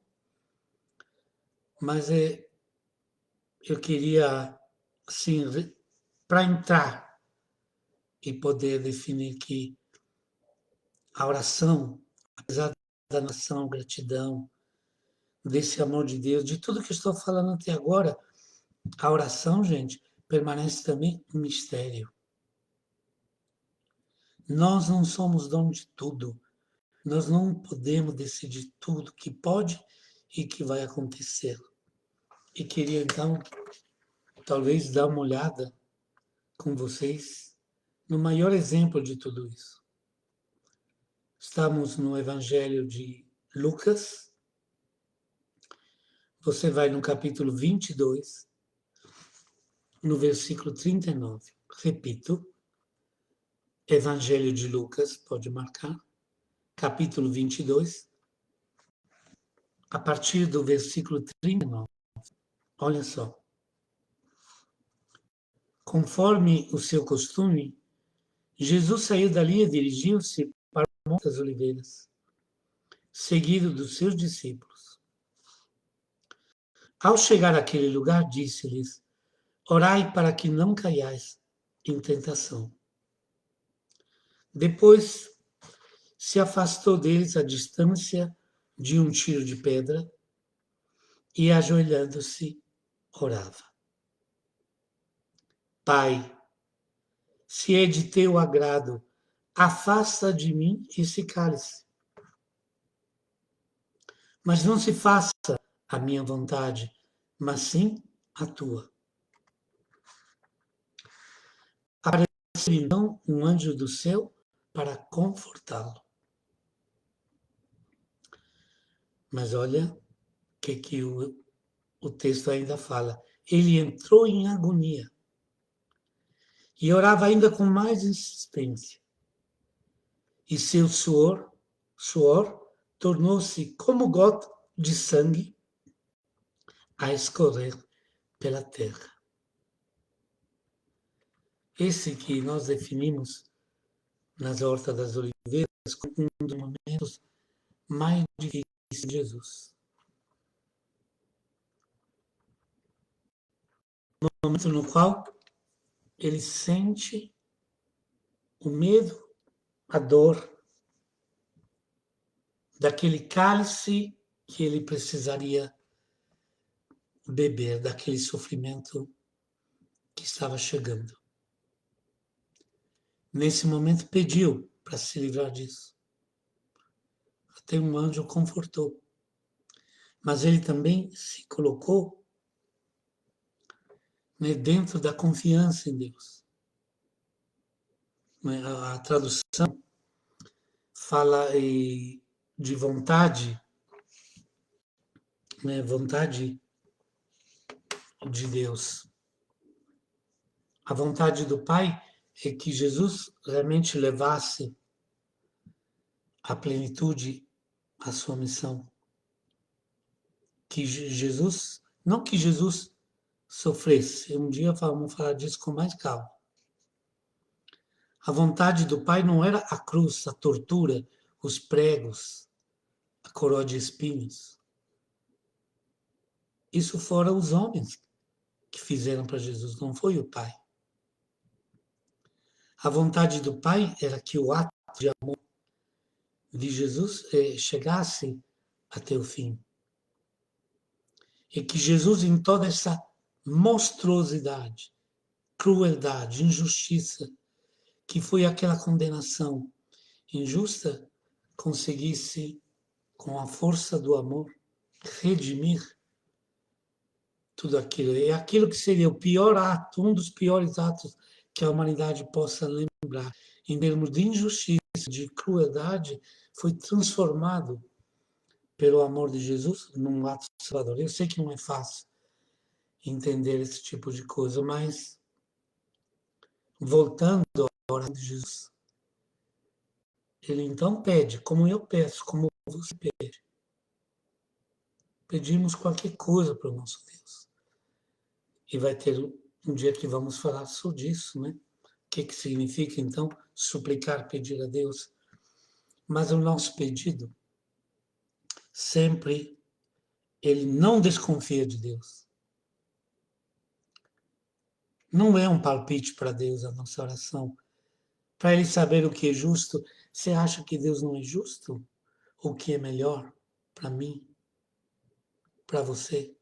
mas eu queria, assim, para entrar e poder definir que a oração, apesar da nação, gratidão, desse amor de Deus, de tudo que eu estou falando até agora, a oração, gente, permanece também um mistério. Nós não somos dono de tudo. Nós não podemos decidir tudo que pode e que vai acontecer. E queria, então, talvez dar uma olhada com vocês no maior exemplo de tudo isso. Estamos no Evangelho de Lucas. Você vai no capítulo 22, no versículo 39. Repito, Evangelho de Lucas, pode marcar, capítulo 22, a partir do versículo 39. Olha só. Conforme o seu costume, Jesus saiu dali e dirigiu-se para o Monte das Oliveiras, seguido dos seus discípulos. Ao chegar àquele lugar, disse-lhes: Orai para que não caiais em tentação. Depois se afastou deles a distância de um tiro de pedra e, ajoelhando-se, orava. Pai, se é de teu agrado, afasta de mim esse cálice. Mas não se faça a minha vontade, mas sim a tua. então um anjo do céu para confortá-lo. Mas olha o que o texto ainda fala. Ele entrou em agonia e orava ainda com mais insistência. E seu suor tornou-se como gota de sangue a escorrer pela terra. Esse que nós definimos nas Hortas das Oliveiras como um dos momentos mais difíceis de Jesus. No momento no qual ele sente o medo, a dor daquele cálice que ele precisaria beber, daquele sofrimento que estava chegando. Nesse momento pediu para se livrar disso. Até um anjo o confortou. Mas ele também se colocou, né, dentro da confiança em Deus. A tradução fala de vontade, né, vontade de Deus. A vontade do Pai é que Jesus realmente levasse à plenitude a sua missão. Que Jesus, não que Jesus sofresse, um dia vamos falar disso com mais calma. A vontade do Pai não era a cruz, a tortura, os pregos, a coroa de espinhos. Isso foram os homens que fizeram para Jesus, não foi o Pai. A vontade do Pai era que o ato de amor de Jesus chegasse até o fim. E que Jesus, em toda essa monstruosidade, crueldade, injustiça, que foi aquela condenação injusta, conseguisse, com a força do amor, redimir tudo aquilo. É aquilo que seria o pior ato, um dos piores atos que a humanidade possa lembrar, em termos de injustiça, de crueldade, foi transformado pelo amor de Jesus num ato salvador. Eu sei que não é fácil entender esse tipo de coisa, mas voltando à oração de Jesus, ele então pede, como eu peço, como você pede. Pedimos qualquer coisa para o nosso Deus. E vai ter um dia que vamos falar sobre isso, né? O que significa, então, suplicar, pedir a Deus. Mas o nosso pedido, sempre, ele não desconfia de Deus. Não é um palpite para Deus a nossa oração. Para ele saber o que é justo, você acha que Deus não é justo? O que é melhor para mim? Para você?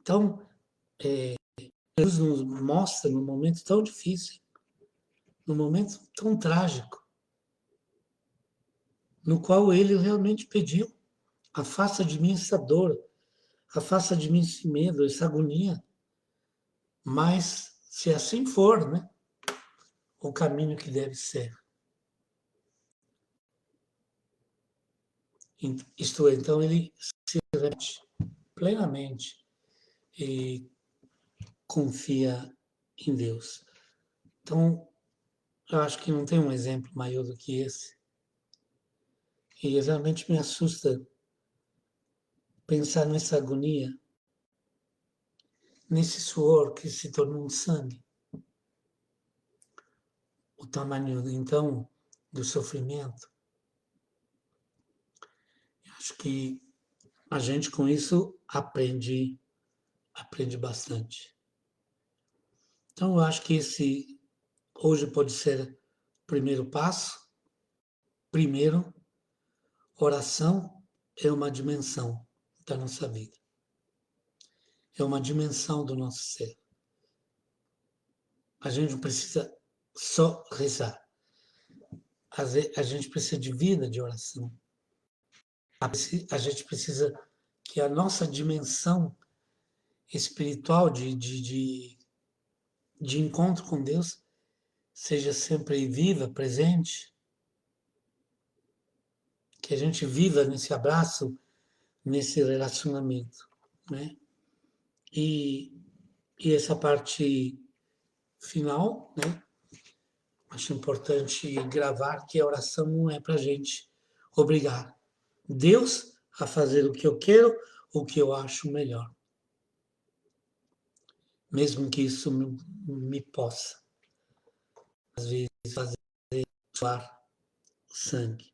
Então, Deus nos mostra num momento tão difícil, num momento tão trágico, no qual ele realmente pediu: afasta de mim essa dor, afasta de mim esse medo, essa agonia. Mas, se assim for, né, o caminho que deve ser. Isto é, então ele se rende plenamente e confia em Deus. Então, eu acho que não tem um exemplo maior do que esse. E realmente me assusta pensar nessa agonia, nesse suor que se tornou um sangue. O tamanho, então, do sofrimento. Eu acho que a gente com isso aprende bastante. Então, eu acho que esse hoje pode ser o primeiro passo. Primeiro, oração é uma dimensão da nossa vida. É uma dimensão do nosso ser. A gente não precisa só rezar. A gente precisa de vida de oração. A gente precisa que a nossa dimensão espiritual de encontro com Deus seja sempre viva, presente, que a gente viva nesse abraço, nesse relacionamento, né? E, e essa parte final, né? Acho importante gravar que a oração não é para a gente obrigar Deus a fazer o que eu quero ou o que eu acho melhor, mesmo que isso me possa, às vezes, fazer suar sangue.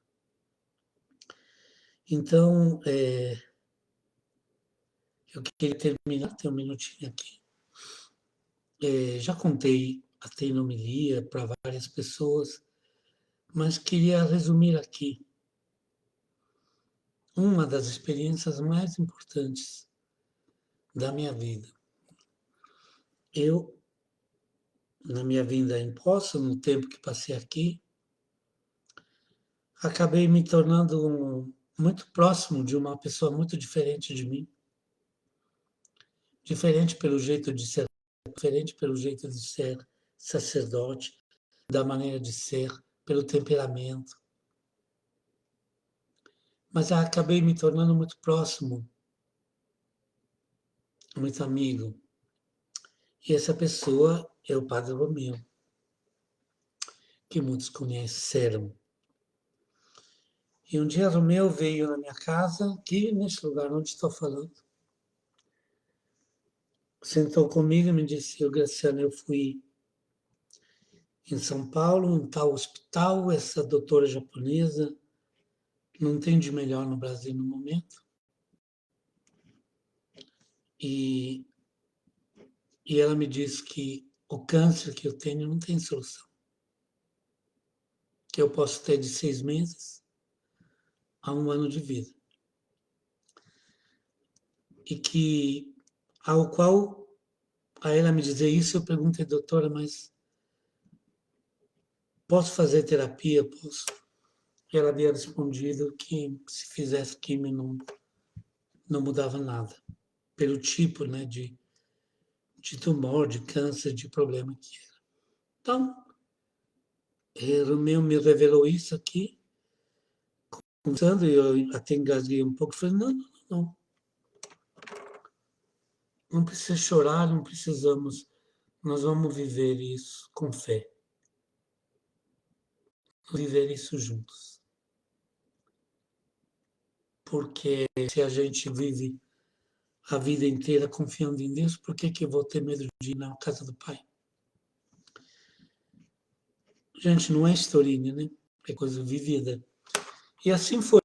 Então, eu queria terminar, tem um minutinho aqui. Já contei até em homilia para várias pessoas, mas queria resumir aqui uma das experiências mais importantes da minha vida. Eu, na minha vinda em Poço, no tempo que passei aqui, acabei me tornando muito próximo de uma pessoa muito diferente de mim. Diferente pelo jeito de ser, diferente pelo jeito de ser sacerdote, da maneira de ser, pelo temperamento. Mas acabei me tornando muito próximo, muito amigo. E essa pessoa é o Padre Romeu, que muitos conheceram. E um dia Romeu veio na minha casa, aqui neste lugar onde estou falando. Sentou comigo e me disse: Graciano, eu fui em São Paulo, em tal hospital, essa doutora japonesa não tem de melhor no Brasil no momento. E ela me disse que o câncer que eu tenho não tem solução. Que eu posso ter de 6 meses a 1 ano de vida. E que, ao qual, a ela me dizer isso, eu perguntei, doutora, mas posso fazer terapia? Posso? E ela havia respondido que se fizesse quimio não mudava nada. Pelo tipo, né, de tumor, de câncer, de problema que era. Então, Romeu me revelou isso aqui, conversando, e eu até engasguei um pouco, falei, não. Não precisa chorar, não precisamos, nós vamos viver isso com fé. Viver isso juntos. Porque se a gente vive a vida inteira confiando em Deus, por que eu vou ter medo de ir na casa do Pai? Gente, não é historinha, né? É coisa vivida. E assim foi.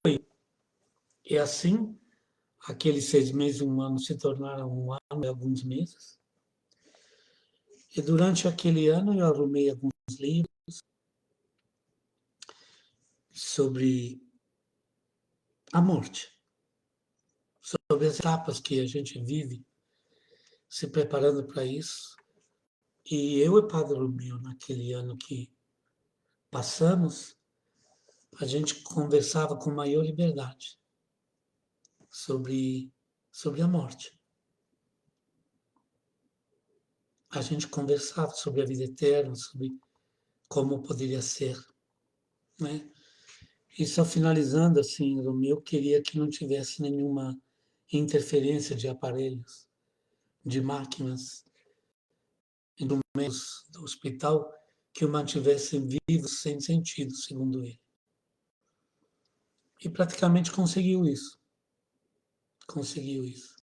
E assim, aqueles 6 meses, 1 ano se tornaram 1 ano e alguns meses. E durante aquele ano eu arrumei alguns livros sobre a morte, sobre as etapas que a gente vive se preparando para isso. E eu e Padre Romeu, naquele ano que passamos, a gente conversava com maior liberdade sobre a morte. A gente conversava sobre a vida eterna, sobre como poderia ser, né? E só finalizando, assim, Romeu queria que não tivesse nenhuma interferência de aparelhos, de máquinas, instrumentos do hospital que o mantivessem vivo sem sentido, segundo ele. E praticamente conseguiu isso. Conseguiu isso.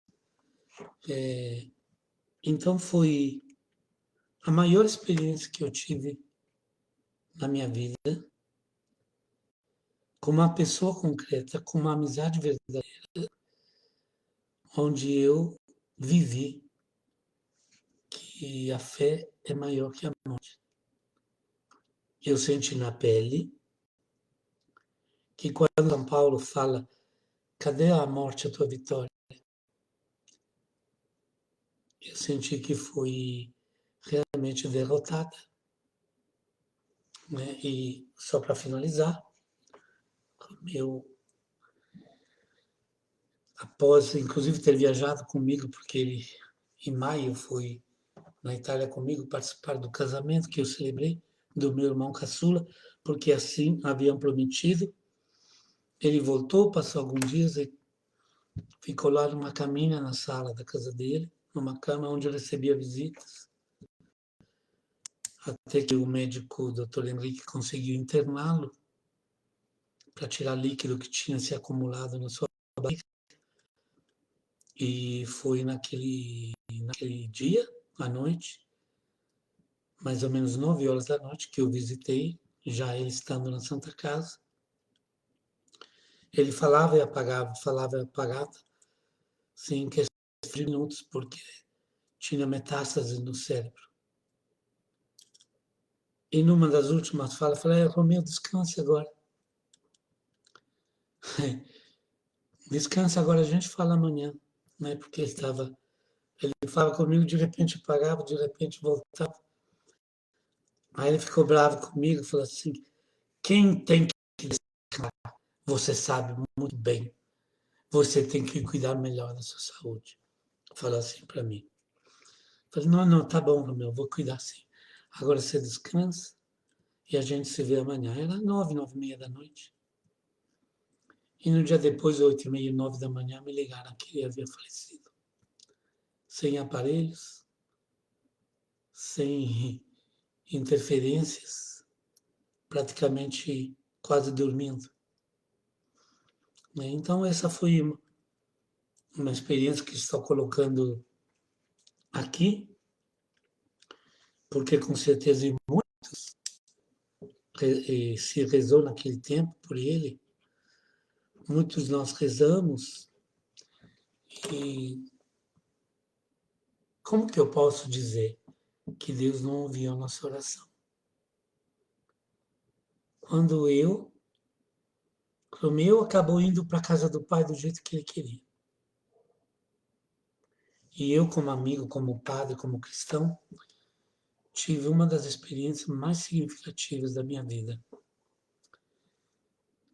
Então foi a maior experiência que eu tive na minha vida com uma pessoa concreta, com uma amizade verdadeira, onde eu vivi que a fé é maior que a morte. Eu senti na pele que quando São Paulo fala, cadê a morte, a tua vitória? Eu senti que fui realmente derrotada. Né? E só para finalizar, eu, após inclusive ter viajado comigo, porque ele em maio foi na Itália comigo participar do casamento que eu celebrei do meu irmão caçula, porque assim haviam prometido. Ele voltou, passou alguns dias e ficou lá numa caminha na sala da casa dele, numa cama onde eu recebia visitas, até que o médico, o Dr. Henrique, conseguiu interná-lo para tirar líquido que tinha se acumulado na sua barriga. E foi naquele dia, à noite, mais ou menos 9 horas da noite, que eu visitei, já ele estando na Santa Casa. Ele falava e apagava, sim, em questão de minutos, porque tinha metástase no cérebro. E numa das últimas falas, eu falei, Romeu, descanse agora. Descansa agora, a gente fala amanhã, né? Porque ele falava comigo, de repente apagava, de repente voltava. Aí ele ficou bravo comigo, falou assim, quem tem que descansar, você sabe muito bem, você tem que cuidar melhor da sua saúde. Falou assim para mim. Falei, não, tá bom, Romeu, vou cuidar sim. Agora você descansa e a gente se vê amanhã. Era 9h, 9h30 da noite. E no dia depois, 8h30, 9 da manhã, me ligaram que ele havia falecido. Sem aparelhos, sem interferências, praticamente quase dormindo. Então, essa foi uma experiência que estou colocando aqui, porque com certeza muitos se rezou naquele tempo por ele, muitos nós rezamos, e como que eu posso dizer que Deus não ouviu a nossa oração? Quando Romeu acabou indo para a casa do pai do jeito que ele queria. E eu, como amigo, como padre, como cristão, tive uma das experiências mais significativas da minha vida.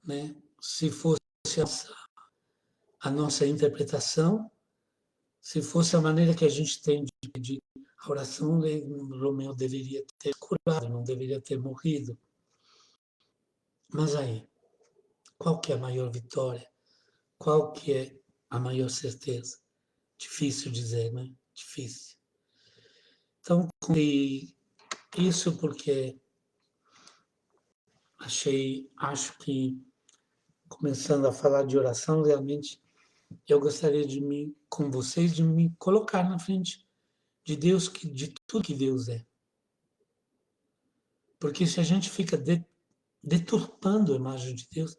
Né? Se fosse a nossa interpretação, se fosse a maneira que a gente tem de pedir a oração, Romeu deveria ter curado, não deveria ter morrido. Mas aí, qual que é a maior vitória? Qual que é a maior certeza? Difícil dizer, né? Difícil. Então, isso porque acho que, começando a falar de oração, realmente eu gostaria com vocês, de me colocar na frente de Deus, de tudo que Deus é. Porque se a gente fica deturpando a imagem de Deus,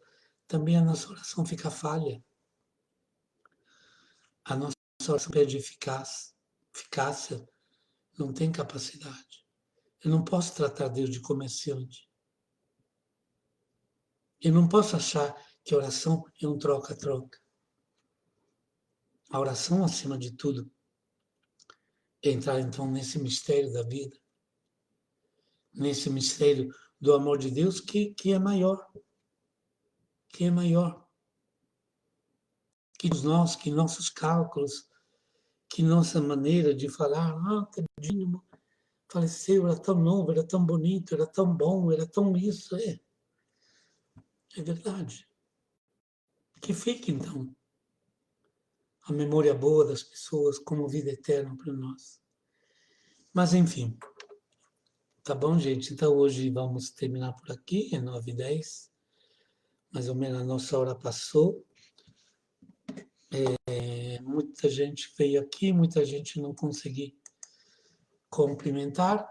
também a nossa oração fica falha. A nossa oração perde eficácia, não tem capacidade. Eu não posso tratar Deus de comerciante. Eu não posso achar que a oração é um troca-troca. A oração, acima de tudo, é entrar então nesse mistério da vida, nesse mistério do amor de Deus que é maior, que é maior que nós, que nossos cálculos, que nossa maneira de falar, tadinho, faleceu, era tão novo, era tão bonito, era tão bom, era tão isso, é verdade. Que fique então a memória boa das pessoas como vida eterna para nós. Mas enfim, tá bom, gente? Então hoje vamos terminar por aqui, é 9h10, mais ou menos a nossa hora passou. Muita gente veio aqui, muita gente não consegui cumprimentar,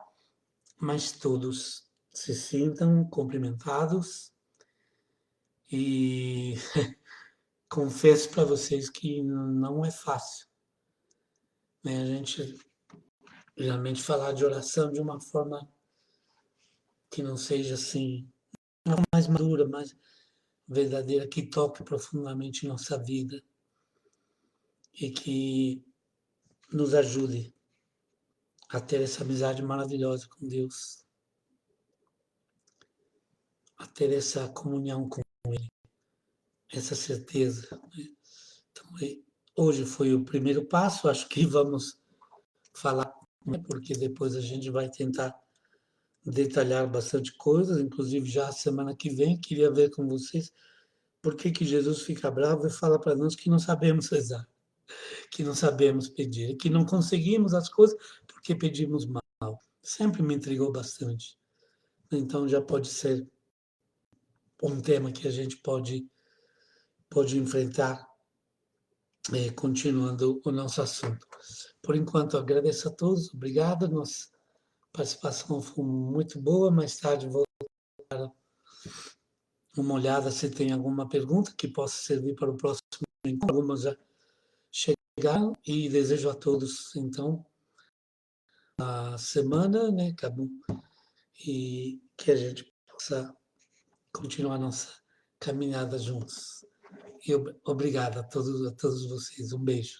mas todos se sintam cumprimentados e confesso para vocês que não é fácil, né? A gente realmente falar de oração de uma forma que não seja assim, mais madura, mais verdadeira, que toque profundamente nossa vida e que nos ajude a ter essa amizade maravilhosa com Deus, a ter essa comunhão com Ele, essa certeza. Né? Então, hoje foi o primeiro passo, acho que vamos falar, né? Porque depois a gente vai tentar detalhar bastante coisas, inclusive já a semana que vem, queria ver com vocês por que que Jesus fica bravo e fala para nós que não sabemos rezar, que não sabemos pedir, que não conseguimos as coisas porque pedimos mal. Sempre me intrigou bastante. Então já pode ser um tema que a gente pode enfrentar, continuando o nosso assunto. Por enquanto, agradeço a todos, obrigado. Nossa participação foi muito boa. Mais tarde vou dar uma olhada se tem alguma pergunta que possa servir para o próximo encontro. Algumas já chegaram e desejo a todos, então, a semana, né, acabou, e que a gente possa continuar a nossa caminhada juntos. E obrigado a todos vocês. Um beijo.